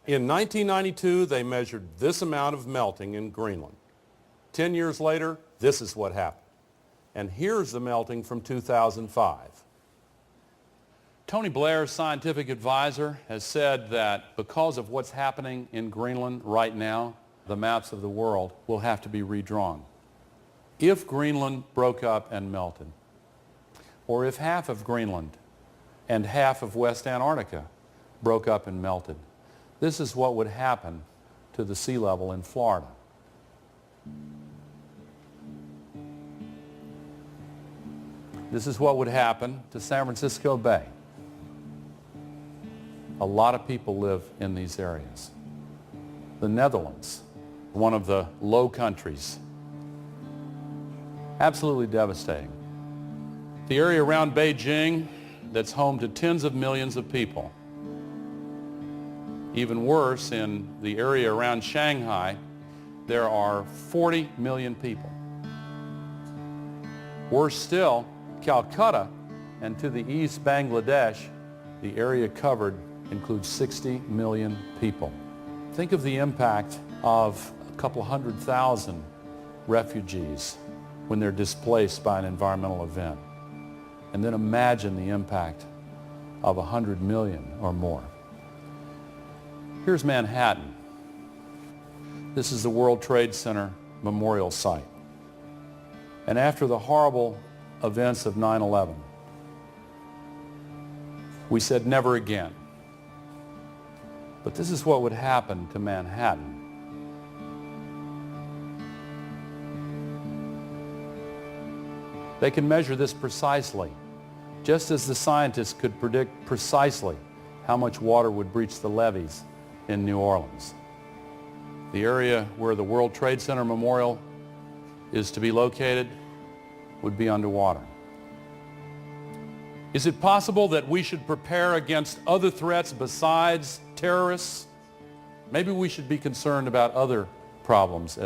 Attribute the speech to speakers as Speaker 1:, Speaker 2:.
Speaker 1: In 1992, they measured this amount of melting in Greenland. 10 years later, this is what happened. And here's the melting from 2005. Tony Blair's scientific advisor has said that because of what's happening in Greenland right now, the maps of the world will have to be redrawn. If Greenland broke up and melted, or if half of Greenland and half of West Antarctica broke up and melted, this is what would happen to the sea level in Florida. This is what would happen to San Francisco Bay. A lot of people live in these areas. The Netherlands, one of the low countries, absolutely devastating. The area around Beijing that's home to tens of millions of people. Even worse, in the area around Shanghai, there are 40 million people. Worse still, Calcutta and to the east Bangladesh, the area covered includes 60 million people. Think of the impact of a couple 100,000 refugees when they're displaced by an environmental event. And then imagine the impact of 100 million or more. Here's Manhattan. This is the World Trade Center Memorial Site. And after the horrible events of 9/11, we said never again. But this is what would happen to Manhattan. They can measure this precisely, just as the scientists could predict precisely how much water would breach the levees in New Orleans. The area where the World Trade Center Memorial is to be located would be underwater. Is it possible that we should prepare against other threats besides terrorists? Maybe we should be concerned about other problems as